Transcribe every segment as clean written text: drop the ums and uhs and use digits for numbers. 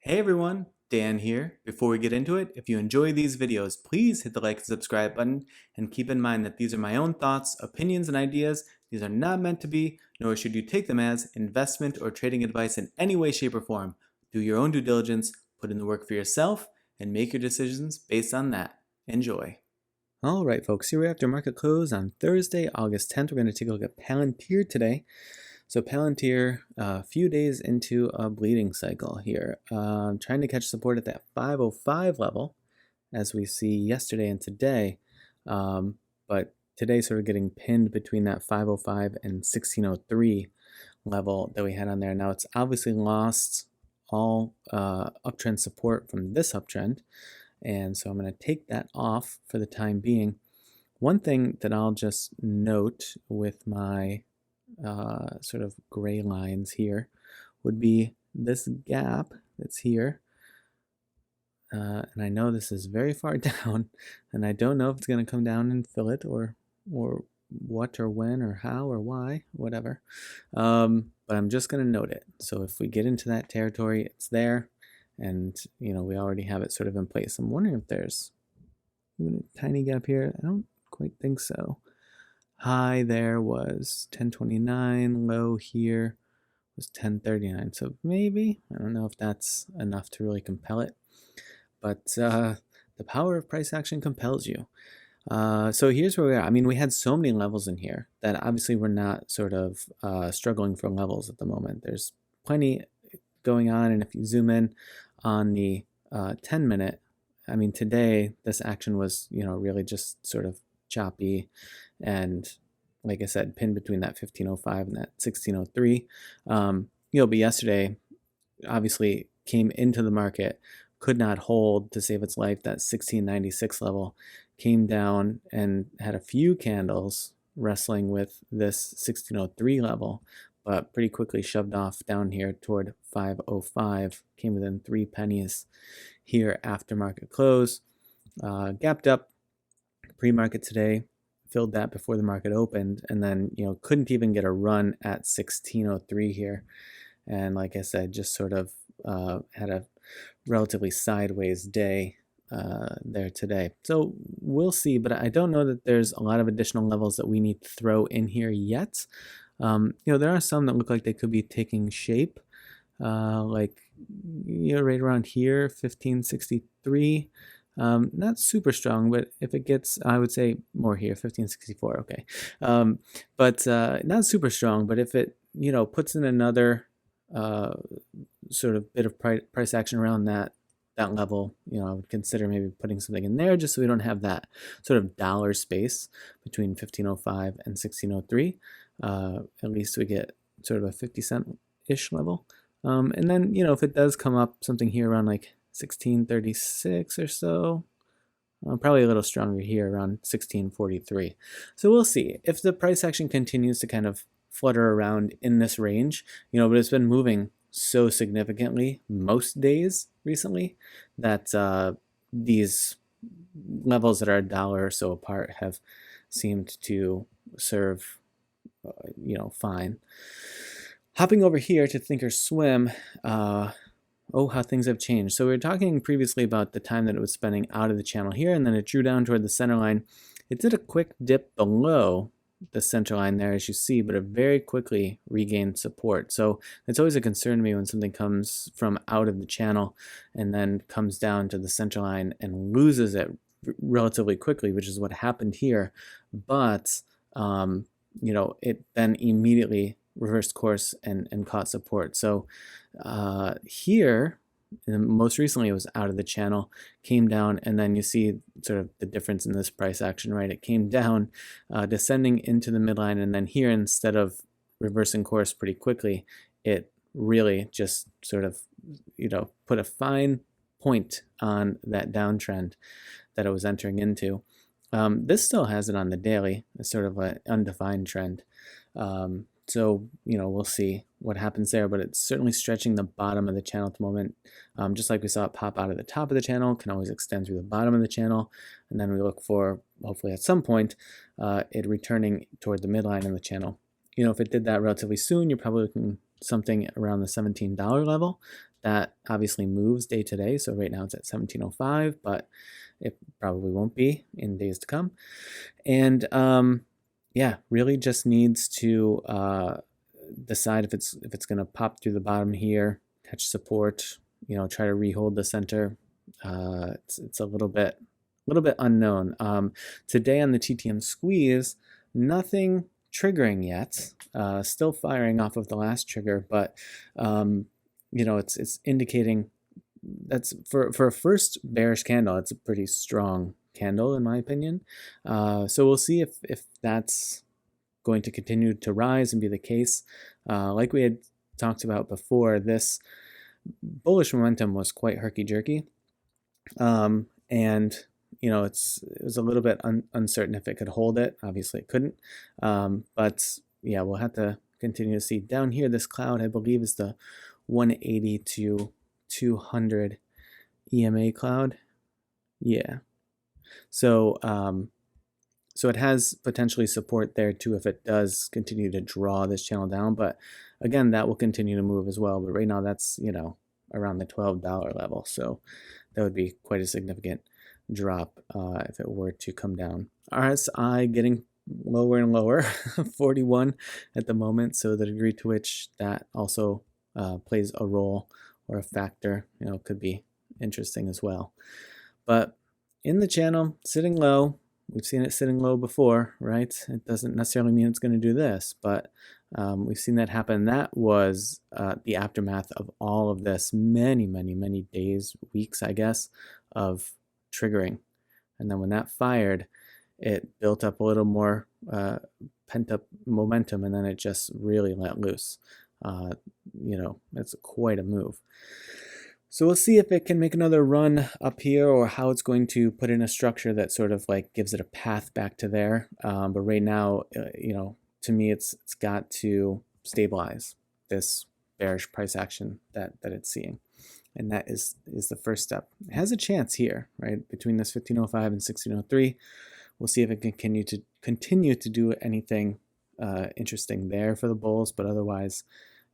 Hey everyone, Dan here. Before we get into it, if you enjoy these videos, please hit the like and subscribe button and keep in mind that these are my own thoughts, opinions, and ideas. These are not meant to be, nor should you take them as investment or trading advice in any way, shape, or form. Do your own due diligence, put in the work for yourself, and make your decisions based on that. Enjoy. All right, folks, here we're after market close on Thursday, August 10th. We're going to take a look at Palantir today. So Palantir, a few days into a bleeding cycle here, trying to catch support at that 505 level, as we see yesterday and today, but today sort of getting pinned between that 505 and 1603 level that we had on there. Now it's obviously lost all uptrend support from this uptrend, and so I'm going to take that off for the time being. One thing that I'll just note with my sort of gray lines here would be this gap that's here. And I know this is very far down, and I don't know if it's going to come down and fill it or what or when or how or why, whatever. But I'm just going to note it. So if we get into that territory, it's there, and we already have it sort of in place. I'm wondering if there's even a tiny gap here. I don't quite think so. High there was 1029, low here was 1039. So maybe, I don't know if that's enough to really compel it, but the power of price action compels you. So here's where we are. I mean, we had so many levels in here that obviously we're not sort of struggling for levels at the moment. There's plenty going on, and if you zoom in on the 10 minute, I mean, today this action was, really just sort of choppy and, like I said, pinned between that 1505 and that 1603. But yesterday obviously came into the market, could not hold to save its life. That 1696 level came down and had a few candles wrestling with this 1603 level, but pretty quickly shoved off down here toward 505, came within 3 pennies here after market close, gapped up pre-market today, filled that before the market opened, and then couldn't even get a run at 1603 here, and like I said, just sort of had a relatively sideways day there today. So we'll see, but I don't know that there's a lot of additional levels that we need to throw in here yet. There are some that look like they could be taking shape, like right around here, 1563. Not super strong, but if it gets, I would say more here, 1564, okay. But not super strong, but if it, puts in another sort of bit of price action around that level, I would consider maybe putting something in there just so we don't have that sort of dollar space between 1505 and 1603. At least we get sort of a 50-cent-ish level. And then, if it does come up something here around like 1636 or so, probably a little stronger here around 1643. So we'll see if the price action continues to kind of flutter around in this range, but it's been moving so significantly most days recently that these levels that are $1 or so apart have seemed to serve fine. Hopping over here to Thinkorswim, oh, how things have changed. So we were talking previously about the time that it was spending out of the channel here, and then it drew down toward the center line. It did a quick dip below the center line there, as you see, but it very quickly regained support. So it's always a concern to me when something comes from out of the channel and then comes down to the center line and loses it relatively quickly, which is what happened here. But, it then immediately reversed course and caught support. So here, most recently it was out of the channel, came down, and then you see sort of the difference in this price action, right? It came down, descending into the midline, and then here, instead of reversing course pretty quickly, it really just sort of, put a fine point on that downtrend that it was entering into. This still has it on the daily as sort of an undefined trend. So, we'll see what happens there, but it's certainly stretching the bottom of the channel at the moment. Just like we saw it pop out of the top of the channel, can always extend through the bottom of the channel. And then we look for, hopefully at some point, it returning toward the midline in the channel. If it did that relatively soon, you're probably looking something around the $17 level. That obviously moves day to day. So right now it's at 1705, but it probably won't be in days to come. And yeah, really just needs to decide if it's going to pop through the bottom here, touch support, try to rehold the center. It's a little bit unknown. Today on the TTM squeeze, nothing triggering yet. Still firing off of the last trigger, but it's indicating that's for a first bearish candle. It's a pretty strong candle in my opinion. So we'll see if that's going to continue to rise and be the case. Like we had talked about before, this bullish momentum was quite herky-jerky, and it was a little bit uncertain if it could hold it. Obviously it couldn't, but yeah, we'll have to continue to see. Down here, this cloud I believe is the 180 to 200 EMA cloud. Yeah, so so it has potentially support there too if it does continue to draw this channel down, but again, that will continue to move as well. But right now that's around the $12 level, so that would be quite a significant drop if it were to come down. RSI getting lower and lower, 41 at the moment, so the degree to which that also plays a role or a factor could be interesting as well. But in the channel, sitting low, we've seen it sitting low before, right? It doesn't necessarily mean it's going to do this, but we've seen that happen. That was the aftermath of all of this, many days, weeks, I guess, of triggering. And then when that fired, it built up a little more pent-up momentum, and then it just really let loose. It's quite a move. So we'll see if it can make another run up here, or how it's going to put in a structure that sort of like gives it a path back to there. But right now, to me, it's got to stabilize this bearish price action that it's seeing. And that is the first step. It has a chance here, right? Between this 1505 and 1603. We'll see if it can continue to do anything interesting there for the bulls, but otherwise,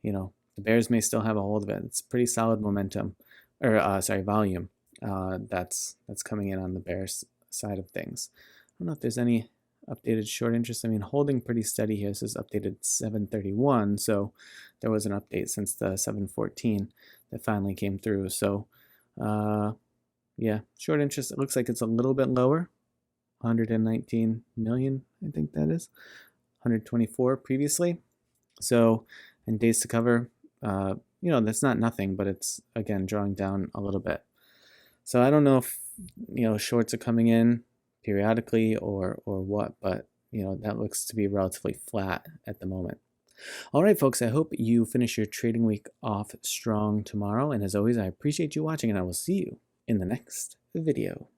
the bears may still have a hold of it. It's pretty solid momentum, or volume that's coming in on the bears side of things. I don't know if there's any updated short interest. I mean, holding pretty steady here. This is updated 731, so there was an update since the 714 that finally came through. So yeah, short interest, it looks like it's a little bit lower, 119 million, I think that is, 124 previously. So, and days to cover, that's not nothing, but it's again drawing down a little bit. So I don't know if shorts are coming in periodically or what, but that looks to be relatively flat at the moment. All right, folks, I hope you finish your trading week off strong tomorrow, and as always, I appreciate you watching, and I will see you in the next video.